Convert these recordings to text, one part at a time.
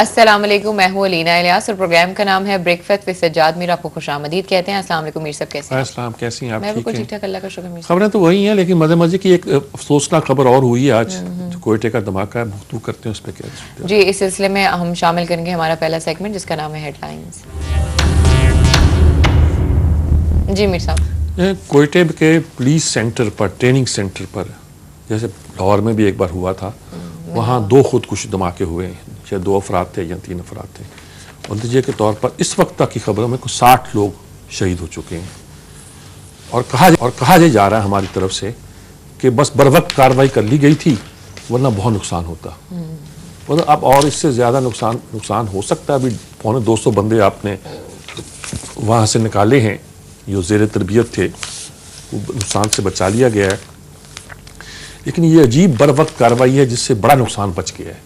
السلام علیکم، میں ہوں علینا الیاس اور پروگرام کا نام ہے بریک فاسٹ وذ سجاد میر. آپ کو خوش آمدید کہتے ہیں. السلام علیکم میر صاحب، کیسے ہیں؟ السلام، کیسی ہیں آپ؟ میں بالکل ٹھیک ٹھاک، اللہ کا شکر. میر خبریں تو وہی ہیں، لیکن مزے کی ایک افسوسناک خبر اور ہوئی ہے آج. کوئٹے کا دھماکہ ہے، گفتگو کرتے ہیں اس پہ. کیا جی، اس سلسلے میں ہم شامل کریں گے ہمارا پہلا سیگمنٹ جس کا نام ہے ہیڈ لائنز. جی میر صاحب، کوئٹے کے پولیس سینٹر پر، ٹریننگ سینٹر پر، جیسے لاہور میں بھی ایک بار ہوا تھا، وہاں 2 خودکش دھماکے ہوئے ہیں. شاید 2 افراد تھے یا 3 افراد تھے. اور نتیجے کے طور پر اس وقت تک کی خبروں میں 60 لوگ شہید ہو چکے ہیں. اور کہا جا رہا ہے ہماری طرف سے کہ بس بر وقت کارروائی کر لی گئی تھی، ورنہ بہت نقصان ہوتا. اب اور اس سے زیادہ نقصان ہو سکتا ہے. ابھی 250 بندے آپ نے وہاں سے نکالے ہیں جو زیر تربیت تھے، وہ نقصان سے بچا لیا گیا ہے. لیکن یہ عجیب بر وقت کارروائی ہے جس سے بڑا نقصان بچ گیا ہے.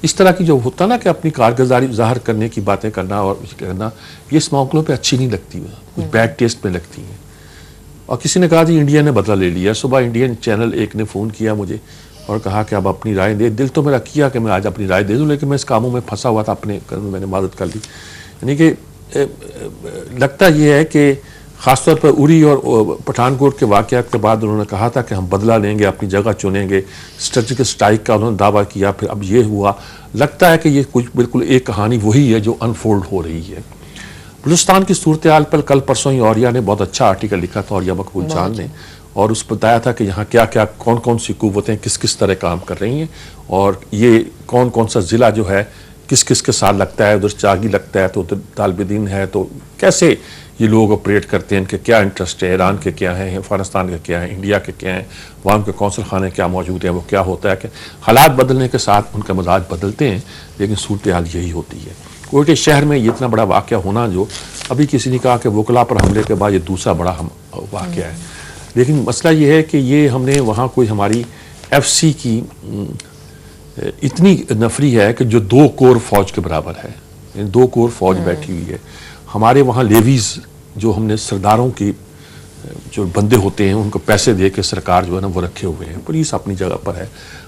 اس طرح کی جو ہوتا نا کہ اپنی کارگزاری ظاہر کرنے کی باتیں کرنا اور کرنا، یہ اس موقعوں پہ اچھی نہیں لگتی، کچھ بیڈ ٹیسٹ میں لگتی ہیں. اور کسی نے کہا جی انڈیا نے بدلہ لے لیا. صبح انڈین چینل ایک نے فون کیا مجھے اور کہا کہ اب اپنی رائے دے. دل تو میرا کیا کہ میں آج اپنی رائے دے دوں، لیکن میں اس کاموں میں پھنسا ہوا تھا، اپنے میں نے مدد کر لی. یعنی کہ لگتا یہ ہے کہ خاص طور پر اری اور پٹھان کوٹ کے واقعات کے بعد انہوں نے کہا تھا کہ ہم بدلہ لیں گے، اپنی جگہ چنیں گے. سرجیکل اسٹرائک کا انہوں نے دعویٰ کیا، پھر اب یہ ہوا. لگتا ہے کہ یہ کچھ بالکل ایک کہانی وہی ہے جو انفولڈ ہو رہی ہے. بلوچستان کی صورتحال پر کل پرسوں ہی اوریہ نے بہت اچھا آرٹیکل لکھا تھا، اوریہ مقبول جان نے، اور اس بتایا تھا کہ یہاں کیا کون سی قوتیں کس طرح کام کر رہی ہیں، اور یہ کون سا ضلع جو ہے کس کے ساتھ لگتا ہے. ادھر چاگی لگتا ہے تو ادھر طالب دین ہے، تو کیسے یہ لوگ آپریٹ کرتے ہیں، ان کے کیا انٹرسٹ ہے، ایران کے کیا ہیں، افغانستان کے کیا ہیں، انڈیا کے کیا ہیں، وہاں کے کونسل خانے کیا موجود ہیں، وہ کیا ہوتا ہے. کہ حالات بدلنے کے ساتھ ان کا مزاج بدلتے ہیں، لیکن صورتحال یہی ہوتی ہے. کوئٹے شہر میں یہ اتنا بڑا واقعہ ہونا، جو ابھی کسی نے کہا کہ وکلا پر حملے کے بعد یہ دوسرا بڑا واقعہ ہے. لیکن مسئلہ یہ ہے کہ یہ ہم نے وہاں کوئی ہماری ایف سی کی اتنی نفری ہے کہ جو 2 کور فوج کے برابر ہے. 2 کور فوج بیٹھی ہوئی ہے. ہمارے وہاں لیویز جو ہم نے سرداروں کی جو بندے ہوتے ہیں ان کو پیسے دے کے سرکار جو ہے نا وہ رکھے ہوئے ہیں. پولیس اپنی جگہ پر ہے.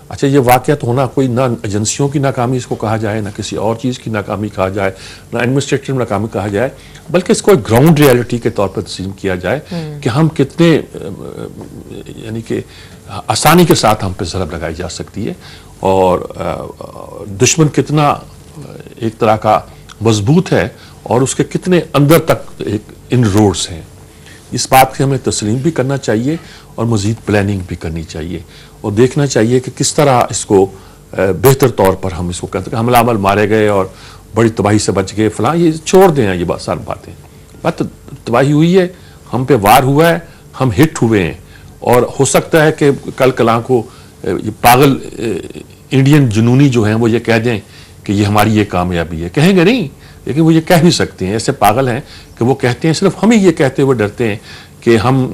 اچھا، یہ واقعہ تو ہونا کوئی نہ ایجنسیوں کی ناکامی اس کو کہا جائے، نہ کسی اور چیز کی ناکامی کہا جائے، نہ ایڈمنسٹریٹو ناکامی کہا جائے، بلکہ اس کو ایک گراؤنڈ ریالٹی کے طور پر تسلیم کیا جائے کہ ہم کتنے یعنی کہ آسانی کے ساتھ ہم پہ ضرب لگائی جا سکتی ہے، اور دشمن کتنا ایک طرح کا مضبوط ہے اور اس کے کتنے اندر تک ان روڈز ہیں. اس بات کی ہمیں تسلیم بھی کرنا چاہیے اور مزید پلاننگ بھی کرنی چاہیے، اور دیکھنا چاہیے کہ کس طرح اس کو بہتر طور پر ہم اس کو کرتے ہیں. حملہ آور مارے گئے اور بڑی تباہی سے بچ گئے فلاں، یہ چھوڑ دیں. یہ بات ساری بات تباہی ہوئی ہے، ہم پہ وار ہوا ہے، ہم ہٹ ہوئے ہیں، اور ہو سکتا ہے کہ کل کلاں کو یہ پاگل انڈین جنونی جو ہیں وہ یہ کہہ دیں کہ یہ ہماری یہ کامیابی ہے. کہیں گے نہیں، لیکن وہ یہ کہہ بھی سکتے ہیں. ایسے پاگل ہیں کہ وہ کہتے ہیں، صرف ہم ہی یہ کہتے ہوئے ڈرتے ہیں کہ ہم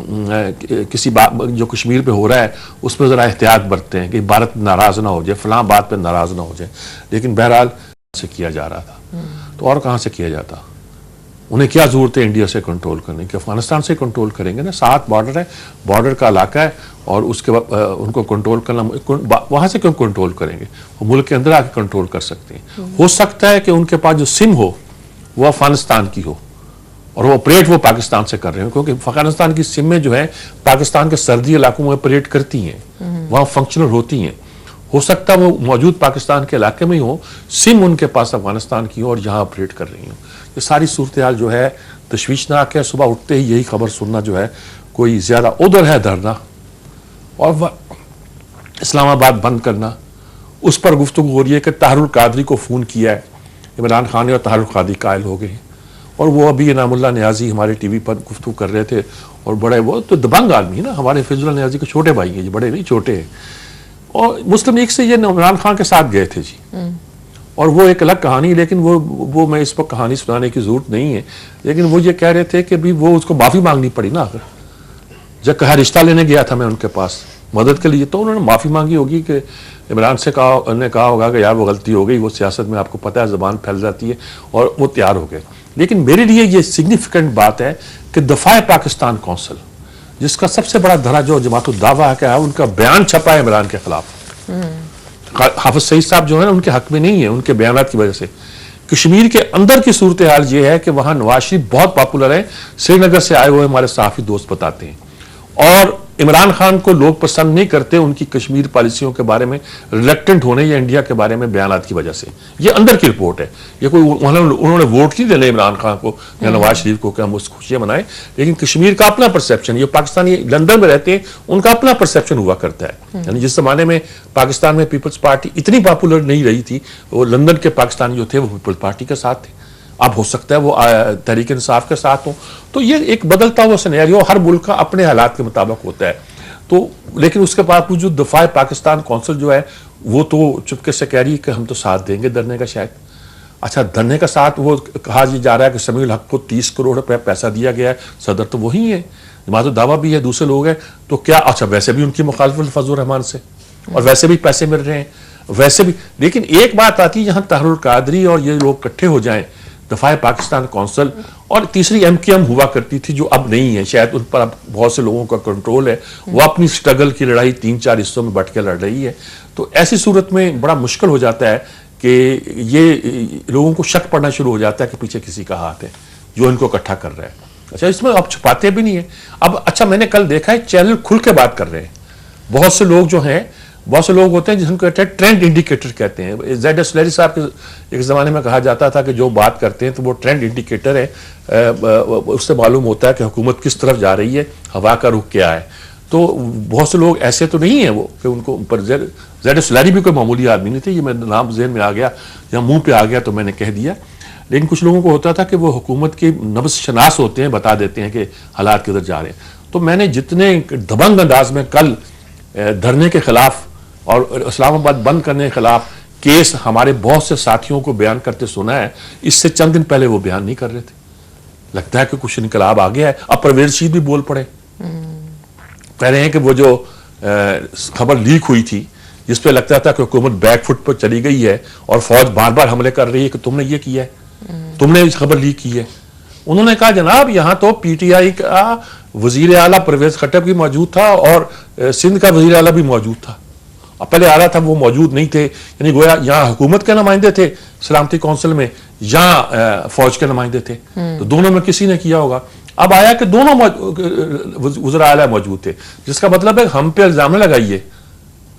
کسی بات جو کشمیر پہ ہو رہا ہے اس پہ ذرا احتیاط برتتے ہیں کہ بھارت ناراض نہ ہو جائے، فلاں بات پہ ناراض نہ ہو جائے. لیکن بہرحال سے کیا جا رہا تھا، تو اور کہاں سے کیا جاتا؟ انہیں کیا ضرورت ہے انڈیا سے کنٹرول کرنے کی؟ افغانستان سے کنٹرول کریں گے نا. 7 بارڈر ہے، بارڈر کا علاقہ ہے، اور اس کے بعد ان کو کنٹرول کرنا، وہاں سے کیوں کنٹرول کریں گے؟ وہ ملک کے اندر آ کے کنٹرول کر سکتے ہیں. ہو سکتا ہے کہ ان کے پاس جو سم ہو وہ افغانستان کی ہو، اور وہ آپریٹ وہ پاکستان سے کر رہے ہیں، کیونکہ افغانستان کی سمیں جو ہیں پاکستان کے سردی علاقوں میں آپریٹ کرتی ہیں، وہاں فنکشنل ہوتی ہیں. ہو سکتا ہے وہ موجود پاکستان کے علاقے میں ہی ہو، سم ان کے پاس افغانستان کی ہو اور یہاں آپریٹ کر رہی ہوں. یہ ساری صورتحال جو ہے تشویشناک ہے. صبح اٹھتے ہی یہی خبر سننا جو ہے کوئی زیادہ ادھر ہے دھرنا اور اسلام آباد بند کرنا. اس پر گفتگو ہو رہی ہے کہ طاہر القادری کو فون کیا ہے. عمران خان اور طاہر القادری قائل ہو گئے ہیں، اور وہ ابھی انعام اللہ نیازی ہمارے ٹی وی پر گفتگو کر رہے تھے، اور بڑے وہ تو دبنگ آدمی ہے نا، ہمارے فیض اللہ نیازی کے چھوٹے بھائی ہیں جی، بڑے نہیں چھوٹے ہیں. اور مسلم لیگ سے یہ عمران خان کے ساتھ گئے تھے جی، اور وہ ایک الگ کہانی. لیکن وہ میں اس پر کہانی سنانے کی ضرورت نہیں ہے، لیکن وہ یہ کہہ رہے تھے کہ بھی وہ اس کو معافی مانگنی پڑی نا. اگر جب کہا رشتہ لینے گیا تھا میں ان کے پاس مدد کے لیے، تو انہوں نے معافی مانگی ہوگی کہ عمران سے کہا ہوگا کہ یار وہ غلطی ہو گئی. وہ سیاست میں آپ کو پتہ ہے زبان پھیل جاتی ہے، اور وہ تیار ہو گئے. لیکن میرے لیے یہ سگنیفیکنٹ بات ہے کہ دفاع پاکستان کونسل، جس کا سب سے بڑا دھڑا جو جماعت الدعویٰ ہے کہ ان کا بیان چھپا ہے عمران کے خلاف، حافظ سعید صاحب جو ہیں ان کے حق میں نہیں ہے ان کے بیانات کی وجہ سے. کشمیر کے اندر کی صورتحال یہ ہے کہ وہاں نواز شریف بہت پاپولر ہیں, سری نگر سے آئے ہوئے ہمارے صحافی دوست بتاتے ہیں, اور عمران خان کو لوگ پسند نہیں کرتے ان کی کشمیر پالیسیوں کے بارے میں ریلیکٹنٹ ہونے یا انڈیا کے بارے میں بیانات کی وجہ سے. یہ اندر کی رپورٹ ہے, یہ کوئی انہوں نے ووٹ نہیں دینے عمران خان کو یا نواز شریف کو کہ ہم اس خوشیاں منائیں, لیکن کشمیر کا اپنا پرسیپشن, یہ پاکستانی لندن میں رہتے ہیں ان کا اپنا پرسیپشن ہوا کرتا ہے. یعنی جس زمانے میں پاکستان میں پیپلز پارٹی اتنی پاپولر نہیں رہی تھی, وہ لندن کے پاکستانی جو تھے وہ پیپلز پارٹی کے ساتھ تھے, اب ہو سکتا ہے وہ تحریک انصاف کے ساتھ ہوں. تو یہ ایک بدلتا ہوا سینیریو ہر ملک کا اپنے حالات کے مطابق ہوتا ہے. تو لیکن اس کے باوجود دفاع پاکستان کونسل جو ہے وہ تو چپکے سے کہہ رہی ہے کہ ہم تو ساتھ دیں گے دھرنے کا. شاید اچھا دھرنے کا ساتھ وہ کہا جا رہا ہے کہ سمیع الحق کو 30 کروڑ روپے پیسہ دیا گیا ہے, صدر تو وہی ہے, جماعت الدعویٰ بھی ہے, دوسرے لوگ ہیں, تو کیا اچھا ویسے بھی ان کی مخالفت فضل الرحمان سے اور ویسے بھی پیسے مل رہے ہیں ویسے بھی. لیکن ایک بات آتی ہے, یہاں طاہر القادری اور یہ لوگ اکٹھے ہو جائیں, دفاع پاکستان کونسل, اور تیسری ایم کیو ایم ہوا کرتی تھی جو اب نہیں ہے, شاید ان پر اب بہت سے لوگوں کا کنٹرول ہے, وہ اپنی سٹرگل کی لڑائی 3-4 حصوں میں بٹ کے لڑ رہی ہے. تو ایسی صورت میں بڑا مشکل ہو جاتا ہے کہ یہ لوگوں کو شک پڑنا شروع ہو جاتا ہے کہ پیچھے کسی کا ہاتھ ہے جو ان کو اکٹھا کر رہا ہے. اچھا اس میں اب چھپاتے بھی نہیں ہیں اب. اچھا میں نے کل دیکھا ہے چینل کھل کے بات کر رہے ہیں, بہت سے لوگ جو ہیں, بہت سے لوگ ہوتے ہیں جن کو کہتے ہیں ٹرینڈ انڈیکیٹر کہتے ہیں. زید اسلیری صاحب کے ایک زمانے میں کہا جاتا تھا کہ جو بات کرتے ہیں تو وہ ٹرینڈ انڈیکیٹر ہے, اس سے معلوم ہوتا ہے کہ حکومت کس طرف جا رہی ہے, ہوا کا رخ کیا ہے. تو بہت سے لوگ ایسے تو نہیں ہیں وہ کہ ان کو پر زید اسلیری بھی کوئی معمولی آدمی نہیں تھے, یہ میرا نام ذہن میں آ گیا یا منہ پہ آ گیا تو میں نے کہہ دیا. لیکن کچھ لوگوں کو ہوتا تھا کہ وہ حکومت کی نبض شناس ہوتے ہیں, بتا دیتے ہیں کہ حالات کدھر جا رہے ہیں. تو میں نے جتنے دبنگ انداز میں کل دھرنے کے خلاف اور اسلام آباد بند کرنے کے خلاف کیس ہمارے بہت سے ساتھیوں کو بیان کرتے سنا ہے, اس سے چند دن پہلے وہ بیان نہیں کر رہے تھے. لگتا ہے کہ کچھ انقلاب آ گیا ہے. اب پرویز رشید بھی بول پڑے, کہہ رہے ہیں کہ وہ جو خبر لیک ہوئی تھی جس پہ لگتا تھا کہ حکومت بیک فٹ پر چلی گئی ہے اور فوج بار بار حملے کر رہی ہے کہ تم نے یہ کیا ہے, تم نے خبر لیک کی ہے. انہوں نے کہا جناب یہاں تو پی ٹی آئی کا وزیر اعلیٰ پرویز خٹک بھی موجود تھا اور سندھ کا وزیر اعلیٰ بھی موجود تھا. اب پہلے آ رہا تھا وہ موجود نہیں تھے, یعنی گویا یہاں حکومت کے نمائندے تھے سلامتی کونسل میں, یہاں فوج کے نمائندے تھے, تو دونوں میں کسی نے کیا ہوگا. اب آیا کہ دونوں وزراء اعلیٰ موجود تھے, جس کا مطلب ہے ہم پہ الزام نہ لگائیے.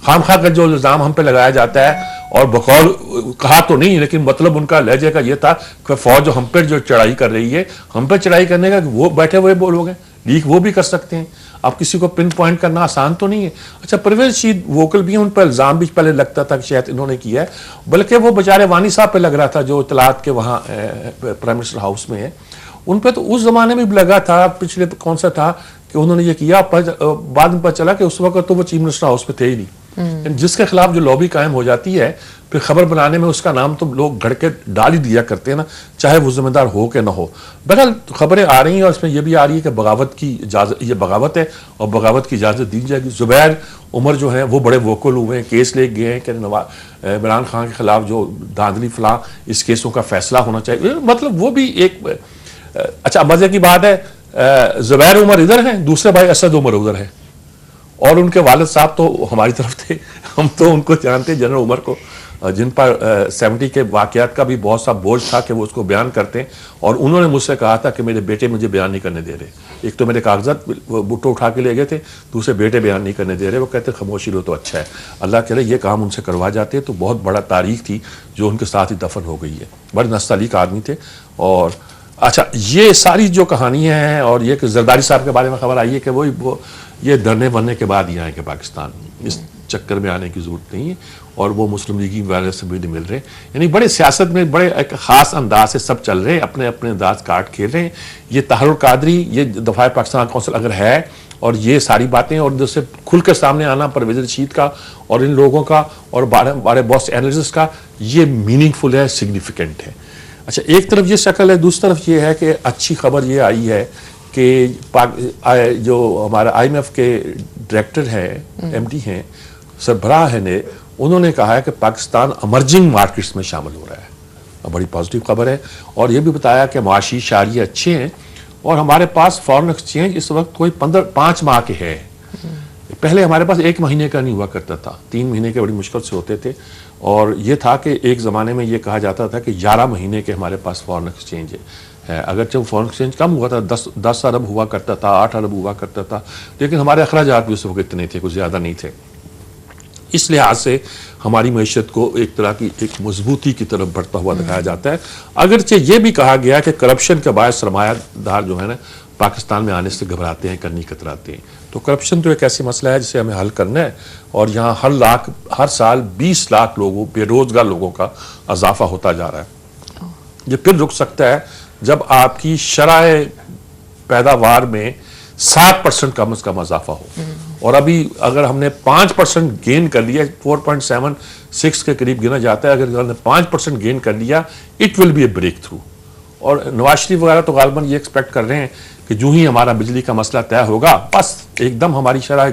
خام خواہ کا جو الزام ہم پہ لگایا جاتا ہے, اور بقول کہا تو نہیں لیکن مطلب ان کا لہجے کا یہ تھا کہ فوج ہم پہ جو چڑھائی کر رہی ہے, ہم پہ چڑھائی کرنے کا وہ بیٹھے ہوئے لوگ ہیں, لیک وہ بھی کر سکتے ہیں. اب کسی کو پن پوائنٹ کرنا آسان تو نہیں ہے. اچھا پرویز رشید ووکل بھی ہیں, ان پر الزام بھی پہلے لگتا تھا کہ شاید انہوں نے کیا ہے, بلکہ وہ بیچارے وانی صاحب پہ لگ رہا تھا جو اطلاعات کے وہاں پرائم منسٹر ہاؤس میں ہے, ان پہ تو اس زمانے میں بھی لگا تھا, پچھلے کون سا تھا کہ انہوں نے یہ کیا. بعد میں پتہ چلا کہ اس وقت تو وہ چیف منسٹر ہاؤس پہ تھے ہی نہیں. جس کے خلاف جو لابی قائم ہو جاتی ہے پھر خبر بنانے میں اس کا نام تو لوگ گھڑ کے ڈال ہی دیا کرتے ہیں نا, چاہے وہ ذمہ دار ہو کہ نہ ہو. بہرحال خبریں آ رہی ہیں اور اس میں یہ بھی آ رہی ہے کہ بغاوت کی اجازت, یہ بغاوت ہے اور بغاوت کی اجازت دی جائے گی. زبیر عمر جو ہیں وہ بڑے ووکل ہوئے ہیں, کیس لے گئے ہیں کہ عمران خان کے خلاف جو دھاندلی فلاں اس کیسوں کا فیصلہ ہونا چاہیے. مطلب وہ بھی ایک اچھا مزے کی بات ہے, زبیر عمر ادھر ہیں, دوسرے بھائی اسد عمر ادھر ہیں, اور ان کے والد صاحب تو ہماری طرف تھے, ہم تو ان کو جانتے ہیں جنرل عمر کو, جن پر 70 کے واقعات کا بھی بہت سا بوجھ تھا کہ وہ اس کو بیان کرتے ہیں, اور انہوں نے مجھ سے کہا تھا کہ میرے بیٹے مجھے بیان نہیں کرنے دے رہے. ایک تو میرے کاغذات بٹو اٹھا کے لے گئے تھے, دوسرے بیٹے بیان نہیں کرنے دے رہے. وہ کہتے خاموشی لو تو اچھا ہے, اللہ کرے یہ کام ان سے کروا جاتے تو بہت بڑا تاریخ تھی جو ان کے ساتھ ہی دفن ہو گئی ہے. بڑے نستعلیق آدمی تھے. اور اچھا یہ ساری جو کہانیاں ہیں, اور یہ کہ زرداری صاحب کے بارے میں خبر آئی ہے کہ وہ یہ دھرنے بننے کے بعد ہی آئیں کہ پاکستان, اس چکر میں آنے کی ضرورت نہیں ہے, اور وہ مسلم لیگی والے سے بھی نہیں مل رہے. یعنی بڑے سیاست میں بڑے ایک خاص انداز سے سب چل رہے ہیں, اپنے اپنے انداز کاٹ کھیل رہے ہیں. یہ طاہر القادری, یہ دفاع پاکستان کونسل اگر ہے, اور یہ ساری باتیں اور جس سے کھل کے سامنے آنا پرویز رشید کا اور ان لوگوں کا اور بڑے بہت سے اینالسٹ کا, یہ میننگ فل ہے, سگنیفیکنٹ ہے. اچھا ایک طرف یہ شکل ہے, دوسری طرف یہ ہے کہ اچھی خبر یہ آئی ہے کہ جو ہمارا آئی ایم ایف کے ڈائریکٹر ہیں, ایم ڈی ہیں, سربراہ ہیں, انہوں نے کہا ہے کہ پاکستان امرجنگ مارکیٹس میں شامل ہو رہا ہے. بڑی پازیٹیو خبر ہے. اور یہ بھی بتایا کہ معاشی شاریہ اچھے ہیں, اور ہمارے پاس فارن ایکسچینج اس وقت کوئی 5 ماہ کے ہے. پہلے ہمارے پاس 1 مہینے کا نہیں ہوا کرتا تھا, 3 مہینے کے بڑی مشکل سے ہوتے تھے, اور یہ تھا کہ ایک زمانے میں یہ کہا جاتا تھا کہ 11 مہینے کے ہمارے پاس فارن ایکسچینج ہے. اگرچہ فارن ایکسچینج کم ہوا تھا, 10 ارب ہوا کرتا تھا, 8 ارب ہوا کرتا تھا, لیکن ہمارے اخراجات بھی اس وقت اتنے تھے, کچھ زیادہ نہیں تھے. اس لحاظ سے ہماری معیشت کو ایک طرح کی ایک مضبوطی کی طرف بڑھتا ہوا دکھایا جاتا ہے. اگرچہ یہ بھی کہا گیا کہ کرپشن کے باعث سرمایہ دار جو ہے نا پاکستان میں آنے سے گھبراتے ہیں, کرنی کتراتے ہیں. تو کرپشن تو ایک ایسی مسئلہ ہے جسے ہمیں حل کرنا ہے, اور یہاں ہر سال 20 لاکھ لوگوں, بے روزگار لوگوں کا اضافہ ہوتا جا رہا ہے. یہ پھر رک سکتا ہے جب آپ کی شرح پیداوار میں 7% کم از کم اضافہ ہو, اور ابھی اگر ہم نے 5% گین کر لیا, 4.76 کے قریب گنا جاتا ہے, اگر ہم نے 5% گین کر لیا, it will be a breakthrough. اور نواز شریف وغیرہ تو غالباً یہ ایکسپیکٹ کر رہے ہیں کہ جو ہی ہمارا بجلی کا مسئلہ طے ہوگا بس ایک دم ہماری شرح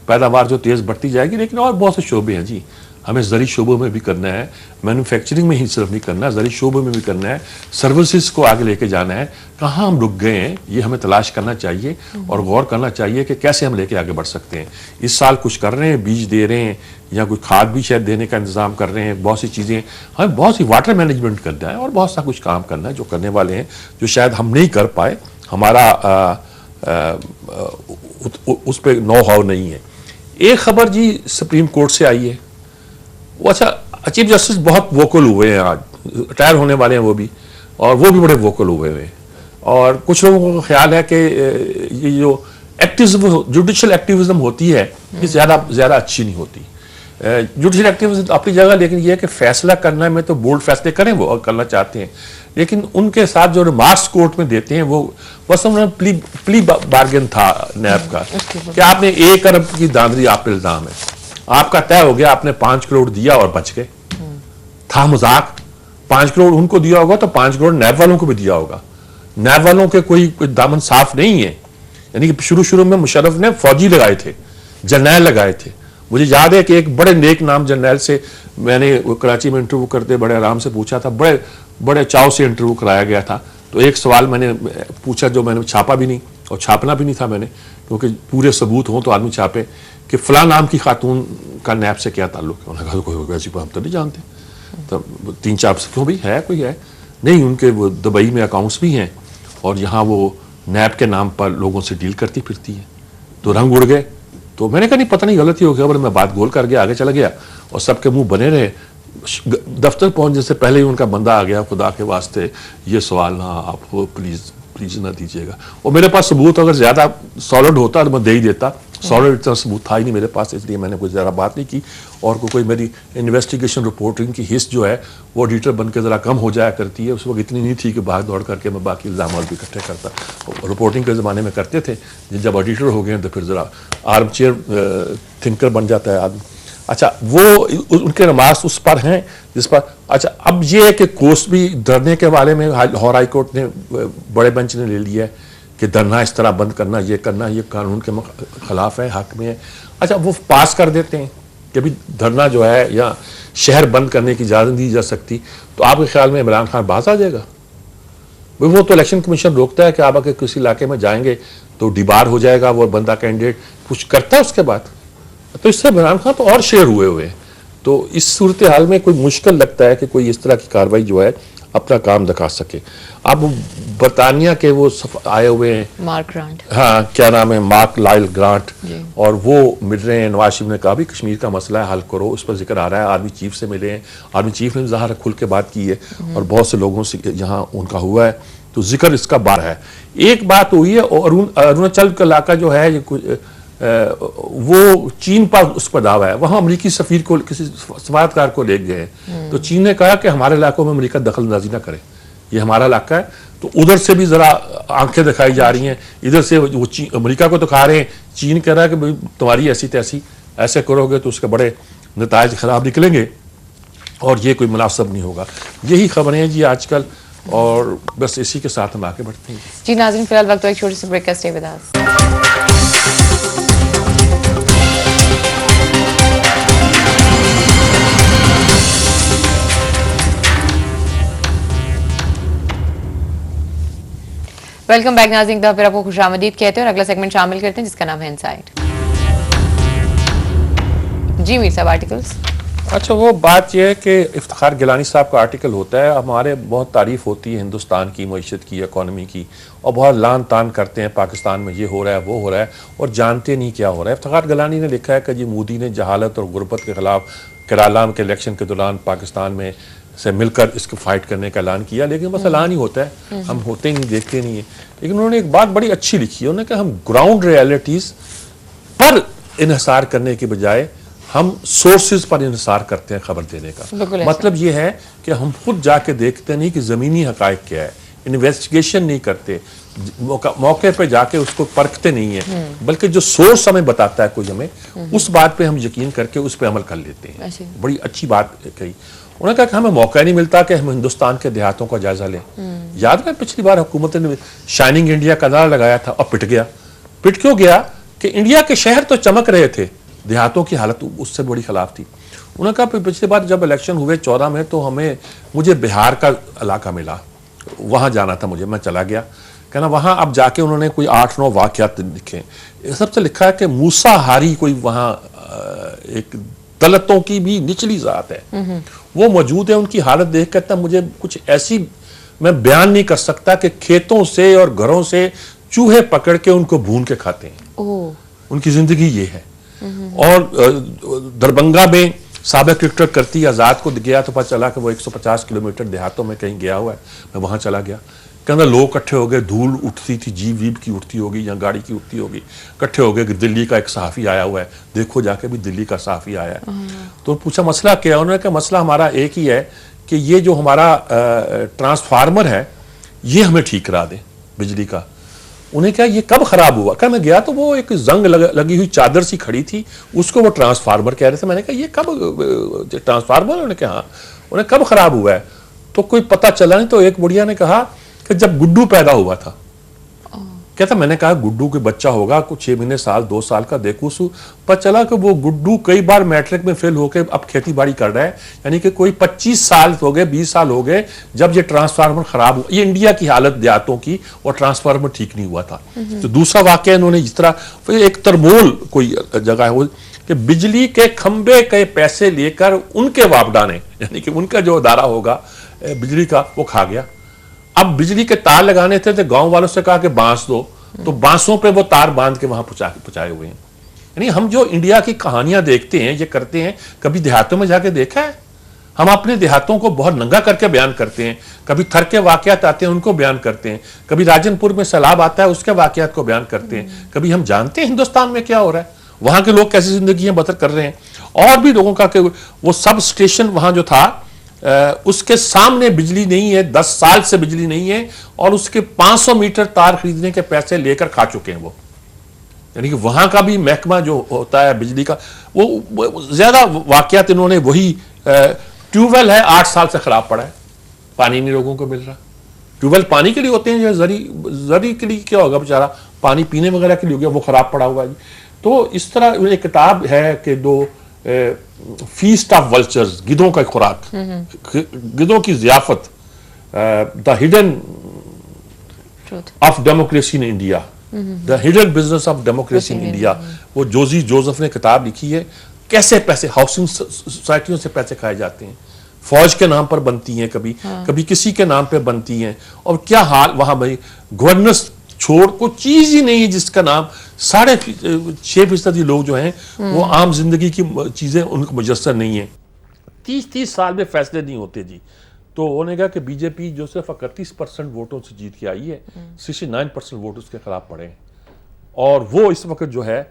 پیداوار جو تیز بڑھتی جائے گی. لیکن اور بہت سے شعبے ہیں جی, ہمیں زرعی شعبوں میں بھی کرنا ہے, مینوفیکچرنگ میں ہی صرف نہیں کرنا ہے, زرعی شعبوں میں بھی کرنا ہے, سروسز کو آگے لے کے جانا ہے. کہاں ہم رک گئے ہیں یہ ہمیں تلاش کرنا چاہیے, اور غور کرنا چاہیے کہ کیسے ہم لے کے آگے بڑھ سکتے ہیں. اس سال کچھ کر رہے ہیں, بیج دے رہے ہیں, یا کوئی کھاد بھی شاید دینے کا انتظام کر رہے ہیں, بہت سی چیزیں, ہمیں بہت سی واٹر مینجمنٹ کرنا ہے, اور بہت سا کچھ کام کرنا ہے جو کرنے والے ہیں, جو شاید ہم نہیں کر پائے, ہمارا اس پہ نو ہاؤ نہیں ہے. ایک خبر جی سپریم کورٹ سے آئی ہے, وہ اچھا چیف جسٹس بہت ووکل ہوئے ہیں آج, ریٹائر ہونے والے ہیں وہ بھی, اور وہ بھی بڑے ووکل ہوئے ہیں. اور کچھ لوگوں کا خیال ہے کہ یہ جو جوڈیشل ایکٹیویزم ہوتی ہے یہ زیادہ اچھی نہیں ہوتی. جوڈیشل ایکٹیویزم اپنی جگہ, لیکن یہ ہے کہ فیصلہ کرنا میں تو بولڈ فیصلے کریں وہ کرنا چاہتے ہیں, لیکن ان کے ساتھ جو ریمارکس کورٹ میں دیتے ہیں وہ بس انہوں نے پلی بارگن تھا نیب کا, کہ آپ نے 1 ارب کی داندری آپ پہ الزام ہے, آپ کا طے ہو گیا, آپ نے 5 کروڑ دیا اور بچ گئے. تھا مذاق, 5 کروڑ ان کو دیا ہوگا تو 5 کروڑ نیب والوں کو بھی دیا ہوگا. نیب والوں کے کوئی دامن صاف نہیں ہے. یعنی کہ شروع میں مشرف نے فوجی لگائے تھے, جرنیل لگائے تھے. مجھے یاد ہے کہ ایک بڑے نیک نام جرنیل سے میں نے کراچی میں انٹرویو کرتے بڑے آرام سے پوچھا تھا, بڑے چاؤ سے انٹرویو کرایا گیا تھا. تو ایک سوال میں نے پوچھا جو میں نے چھاپا بھی نہیں, اور چھاپنا بھی نہیں تھا میں نے, کیونکہ پورے ثبوت ہوں تو آدمی چھاپے, کہ فلاں نام کی خاتون کا نیب سے کیا تعلق ہے. انہوں نے کہا کوئی ویسی ہم تو نہیں جانتے. تو 3-4 سے کیوں بھی ہے, کوئی ہے نہیں, ان کے وہ دبئی میں اکاؤنٹس بھی ہیں, اور یہاں وہ نیب کے نام پر لوگوں سے ڈیل کرتی پھرتی ہے. تو رنگ اڑ گئے. تو میں نے کہا نہیں پتہ نہیں غلطی ہو گیا, بولے میں بات گول کر گیا, آگے چلا گیا, اور سب کے منہ بنے رہے. دفتر پہنچنے سے پہلے ہی ان کا بندہ آ گیا, خدا کے واسطے یہ سوال نہ آپ پلیز نہ دیجیے گا. اور میرے پاس ثبوت اگر زیادہ سالڈ ہوتا تو میں دے ہی دیتا, سالڈ اتنا ثبوت تھا ہی نہیں میرے پاس, اس لیے میں نے کوئی زیادہ بات نہیں کی. اور کوئی میری انویسٹیگیشن رپورٹنگ کی حص جو ہے وہ ایڈیٹر بن کے ذرا کم ہو جایا کرتی ہے. اس وقت اتنی نہیں تھی کہ باہر دوڑ کر کے میں باقی الزامات بھی اکٹھے کرتا. رپورٹنگ کے زمانے میں کرتے تھے, جب ایڈیٹر ہو گئے تو پھر ذرا آرم چیئر تھنکر بن جاتا ہے آدمی. اچھا وہ ان کے نماز اس پر ہیں جس پر, اچھا اب یہ ہے کہ کوسٹ بھی دھرنے کے بارے میں لاہور ہائی کورٹ نے, بڑے بینچ نے لے لیا ہے کہ دھرنا اس طرح بند کرنا, یہ قانون کے خلاف ہے, حق میں ہے. اچھا وہ پاس کر دیتے ہیں کہ بھی دھرنا جو ہے یا شہر بند کرنے کی اجازت دی جا سکتی. تو آپ کے خیال میں عمران خان باز آ جائے گا؟ وہ تو الیکشن کمیشن روکتا ہے کہ آپ اگر کسی علاقے میں جائیں گے تو ڈیبار ہو جائے گا وہ بندہ کینڈیڈیٹ, کچھ کرتا ہے اس کے بعد. تو اس سے عمران خان تو اور شیئر ہوئے ہیں. تو اس صورتحال میں کوئی مشکل لگتا ہے کہ کوئی اس طرح کی کارروائی جو ہے اپنا کام دکھا سکے. اب برطانیہ کے وہ آئے ہوئے ہیں مارک گرانٹ, ہاں کیا نام ہے, مارک لائل گرانٹ, اور وہ مل رہے ہیں. نواز شریف نے کہا بھی کشمیر کا مسئلہ ہے حل کرو, اس پر ذکر آ رہا ہے. آرمی چیف سے ملے ہیں, آرمی چیف نے ظاہر کھل کے بات کی ہے, اور بہت سے لوگوں سے یہاں ان کا ہوا ہے. تو ذکر اس کا بار ہے. ایک بات ہوئی ہے, اروناچل کا علاقہ جو ہے وہ چین پر اس پر دعویٰ ہے. وہاں امریکی سفیر کو, کسی سفارتکار کو لے گئے ہیں, تو چین نے کہا کہ ہمارے علاقوں میں امریکہ دخل اندازی نہ کرے, یہ ہمارا علاقہ ہے. تو ادھر سے بھی ذرا آنکھیں دکھائی جا رہی ہیں. ادھر سے وہ امریکہ کو دکھا رہے ہیں, چین کہہ رہا ہے کہ تمہاری ایسی تیسی, ایسے کرو گے تو اس کے بڑے نتائج خراب نکلیں گے, اور یہ کوئی مناسب نہیں ہوگا. یہی خبریں ہیں جی آج کل, اور بس اسی کے ساتھ ہم آگے بڑھتے ہیں. جی ناظرین فی الحال وقت ایک چھوٹی سی بریک کا, stay with us. Welcome back ناظرین, ایک دفعہ پھر آپ کو خوش آمدید کہتے ہیں, اور اگلا سیگمنٹ شامل کرتے ہیں جس کا نام ہے انسائٹ. جی میر صاحب آرٹیکلس. اچھا وہ بات یہ ہے کہ افتخار گیلانی صاحب کا آرٹیکل ہوتا ہے, ہمارے بہت تعریف ہوتی ہے ہندوستان کی معیشت کی, اکانومی کی, اور بہت لان تان کرتے ہیں پاکستان میں یہ ہو رہا ہے وہ ہو رہا ہے, اور جانتے نہیں کیا ہو رہا ہے. افتخار گیلانی نے لکھا ہے کہ جی مودی نے جہالت اور غربت کے خلاف کیرالا کے الیکشن کے دوران پاکستان میں سے مل کر اس کو فائٹ کرنے کا اعلان کیا, لیکن بس اعلان ہی ہوتا ہے, ہم ہوتے ہی نہیں, دیکھتے نہیں ہیں. لیکن انہوں نے ایک بات بڑی اچھی لکھی ہے, انہوں نے کہا ہم گراؤنڈ ریالٹیز پر انحصار کرنے کے بجائے ہم سورسز پر انحصار کرتے ہیں خبر دینے کا. مطلب یہ ہے کہ ہم خود جا کے دیکھتے نہیں کہ زمینی حقائق کیا ہے, انویسٹیگیشن نہیں کرتے, موقع پہ جا کے اس کو پرکھتے نہیں ہیں, بلکہ جو سورس ہمیں بتاتا ہے کوئی ہمیں, اس بات پہ ہم یقین کر کے اس پہ عمل کر لیتے ہیں. بڑی اچھی بات کہی. انہوں نے کہا کہ ہمیں موقع نہیں ملتا کہ ہم ہندوستان کے دیہاتوں کا جائزہ لیں. یاد ہے پچھلی بار حکومت نے شائننگ انڈیا کا نعرہ لگایا تھا اور پٹ گیا. پٹ کیوں گیا؟ کہ انڈیا کے شہر تو چمک رہے تھے, دیہاتوں کی حالت اس سے بڑی خلاف تھی. انہوں نے کہا پچھلی بار جب الیکشن ہوئے 14 میں تو مجھے بہار کا علاقہ ملا, وہاں جانا تھا مجھے, میں چلا گیا. کہنا وہاں اب جا کے انہوں نے کوئی 8-9 واقعات لکھے. سب سے لکھا ہے کہ موسیٰ ہاری کوئی وہاں ایک دلتوں کی بھی نچلی ذات ہے, وہ موجود ہے. ان کی حالت دیکھ کر مجھے کچھ ایسی میں بیان نہیں کر سکتا کہ کھیتوں سے اور گھروں سے چوہے پکڑ کے ان کو بھون کے کھاتے ہیں. ان کی زندگی یہ ہے. اور دربنگا میں سابق کرکٹر کرتی آزاد کو گیا تو پتہ چلا کہ وہ 150 کلومیٹر دیہاتوں میں کہیں گیا ہوا ہے. میں وہاں چلا گیا, کہ لوگ اکٹھے ہو گئے, دھول اٹھتی تھی, جیب ویب کی اٹھتی ہوگی یا گاڑی کی اٹھتی ہوگی, اکٹھے ہو گئے کہ دلی کا ایک صحافی آیا ہوا ہے, دیکھو جا کے بھی دلی کا صحافی آیا ہے. تو پوچھا مسئلہ کیا؟ انہوں نے کہا مسئلہ ہمارا ایک ہی ہے کہ یہ جو ہمارا ٹرانسفارمر ہے یہ ہمیں ٹھیک کرا دیں بجلی کا. انہیں کہا یہ کب خراب ہوا؟ کہ میں گیا تو وہ ایک زنگ لگی ہوئی چادر سی کھڑی تھی, اس کو وہ ٹرانسفارمر کہہ رہے تھے. میں نے کہا یہ کب ٹرانسفارمر؟ انہوں نے کہا ہاں. انہیں کب خراب ہوا ہے؟ تو کوئی پتہ چلا نہیں. تو ایک بڑھیا نے کہا کہ جب گڈو پیدا ہوا تھا. کہتا میں نے کہا گڈو کوئی بچہ ہوگا کچھ 6 مہینے سال 2 سال کا, دیکھو سو پتہ چلا کہ وہ گڈو کئی بار میٹرک میں فیل ہو کے اب کھیتی باڑی کر رہا ہے. یعنی کہ کوئی 25 سال ہو گئے 20 سال ہو گئے جب یہ ٹرانسفارمر خراب ہوا. یہ انڈیا کی حالت دیہاتوں کی, اور ٹرانسفارمر ٹھیک نہیں ہوا تھا. تو دوسرا واقعہ انہوں نے جس طرح ایک ترمول کوئی جگہ ہے کہ بجلی کے کھمبے کے پیسے لے کر ان کے واپڈانے, یعنی کہ ان کا جو ادارہ ہوگا بجلی کا, وہ کھا گیا. اب بجلی کے تار لگانے تھے تو گاؤں والوں سے کہا کہ بانس دو, تو بانسوں پہ وہ تار باندھ کے وہاں پہنچائے ہوئے ہیں. یعنی ہم جو انڈیا کی کہانیاں دیکھتے ہیں, یہ کرتے ہیں, کبھی دیہاتوں میں جا کے دیکھا ہے؟ ہم اپنے دیہاتوں کو بہت ننگا کر کے بیان کرتے ہیں. کبھی تھر کے واقعات آتے ہیں ان کو بیان کرتے ہیں, کبھی راجن پور میں سیلاب آتا ہے اس کے واقعات کو بیان کرتے ہیں. کبھی ہم جانتے ہیں ہندوستان میں کیا ہو رہا ہے, وہاں کے لوگ کیسی زندگیاں بسر کر رہے ہیں. اور بھی لوگوں کا کہ وہ سب اسٹیشن وہاں جو تھا اس کے سامنے بجلی نہیں ہے, 10 سال سے بجلی نہیں ہے, اور اس کے 500 میٹر تار خریدنے کے پیسے لے کر کھا چکے ہیں وہ. یعنی کہ وہاں کا بھی محکمہ جو ہوتا ہے بجلی کا, وہ زیادہ واقعات انہوں نے وہی ٹیوب ویل ہے 8 سال سے خراب پڑا ہے, پانی نہیں لوگوں کو مل رہا. ٹیوب ویل پانی کے لیے ہوتے ہیں, زری کے لیے کیا ہوگا بیچارہ, پانی پینے وغیرہ کے لیے ہو گیا, وہ خراب پڑا ہوا ہے. تو اس طرح ایک کتاب ہے کہ دو فیسٹ آف ولچرز, گدھوں کا خوراک, گدھوں کی ضیافت, the hidden of democracy in India, the hidden business of democracy in India. وہ جوزی جوزف نے کتاب لکھی ہے, کیسے پیسے ہاؤسنگ سوسائٹیوں سے پیسے کھائے جاتے ہیں, فوج کے نام پر بنتی ہیں, کبھی کسی کے نام پہ بنتی ہیں, اور کیا حال وہاں بھائی گورننس چھوڑ کوئی چیز ہی نہیں ہے جس کا نام 6.5% لوگ جو ہیں وہ عام زندگی کی چیزیں ان کو میسر نہیں ہیں. 30 سال میں فیصلے نہیں ہوتے جی. تو انہوں نے کہا کہ بی جے پی جو صرف 31% ووٹوں سے جیت کے آئی ہے, 69% ووٹ اس کے خلاف پڑے ہیں, اور وہ اس وقت جو ہے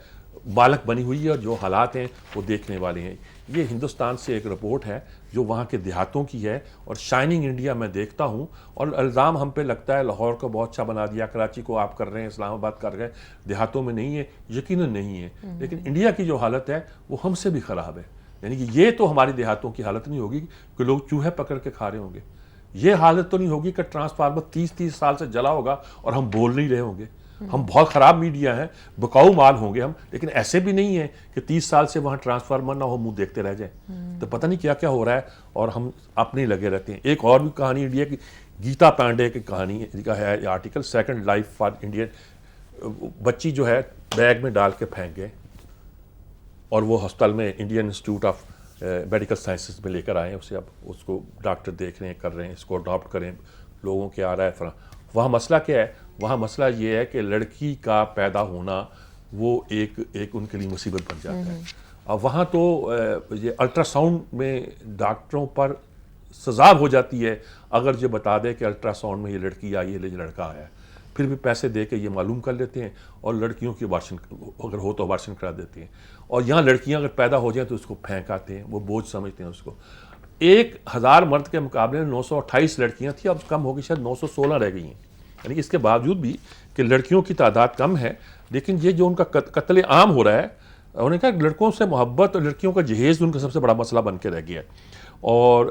بالک بنی ہوئی ہے, اور جو حالات ہیں وہ دیکھنے والے ہیں. یہ ہندوستان سے ایک رپورٹ ہے جو وہاں کے دیہاتوں کی ہے, اور شائننگ انڈیا میں دیکھتا ہوں, اور الزام ہم پہ لگتا ہے لاہور کو بہت اچھا بنا دیا, کراچی کو آپ کر رہے ہیں, اسلام آباد کر رہے ہیں, دیہاتوں میں نہیں ہے, یقیناً نہیں ہے. لیکن انڈیا کی جو حالت ہے وہ ہم سے بھی خراب ہے. یعنی کہ یہ تو ہماری دیہاتوں کی حالت نہیں ہوگی کہ لوگ چوہے پکڑ کے کھا رہے ہوں گے, یہ حالت تو نہیں ہوگی کہ ٹرانسفارمر 30 سال سے جلا ہوگا اور ہم بول نہیں رہے ہوں گے. ہم بہت خراب میڈیا ہیں, بکاؤ مال ہوں گے ہم, لیکن ایسے بھی نہیں ہے کہ 30 سال سے وہاں ٹرانسفارمر نہ ہو, منہ دیکھتے رہ جائیں. تو پتہ نہیں کیا کیا ہو رہا ہے, اور ہم اپنے لگے رہتے ہیں. ایک اور بھی کہانی انڈیا کی, گیتا پانڈے کی کہانی کا ہے یہ article, second life for Indian. بچی جو ہے بیگ میں ڈال کے پھینک گئے, اور وہ ہسپتال میں Indian institute of medical sciences میں لے کر آئے ہیں اسے. اب اس کو ڈاکٹر دیکھ رہے ہیں, کر رہے ہیں, اس کو اڈاپٹ کریں, لوگوں کے آ رہا ہے فلاں. وہاں مسئلہ کیا ہے؟ وہاں مسئلہ یہ ہے کہ لڑکی کا پیدا ہونا وہ ایک ان کے لیے مصیبت بن جاتا ہے. اب وہاں تو یہ الٹرا ساؤنڈ میں ڈاکٹروں پر سزا ہو جاتی ہے اگر یہ بتا دے کہ الٹرا ساؤنڈ میں یہ لڑکی آئی ہے, یہ لڑکا آیا ہے. پھر بھی پیسے دے کے یہ معلوم کر لیتے ہیں اور لڑکیوں کی ابارشن اگر ہو تو ابارشن کرا دیتے ہیں. اور یہاں لڑکیاں اگر پیدا ہو جائیں تو اس کو پھینک آتے ہیں, وہ بوجھ سمجھتے ہیں اس کو. 1000 مرد کے مقابلے میں 928 لڑکیاں تھیں, اب کم ہو گئی, شاید 916 رہ گئی ہیں. یعنی کہ اس کے باوجود بھی کہ لڑکیوں کی تعداد کم ہے, لیکن یہ جو ان کا قتل عام ہو رہا ہے, انہوں نے کہا کہ لڑکوں سے محبت اور لڑکیوں کا جہیز ان کا سب سے بڑا مسئلہ بن کے رہ گیا ہے. اور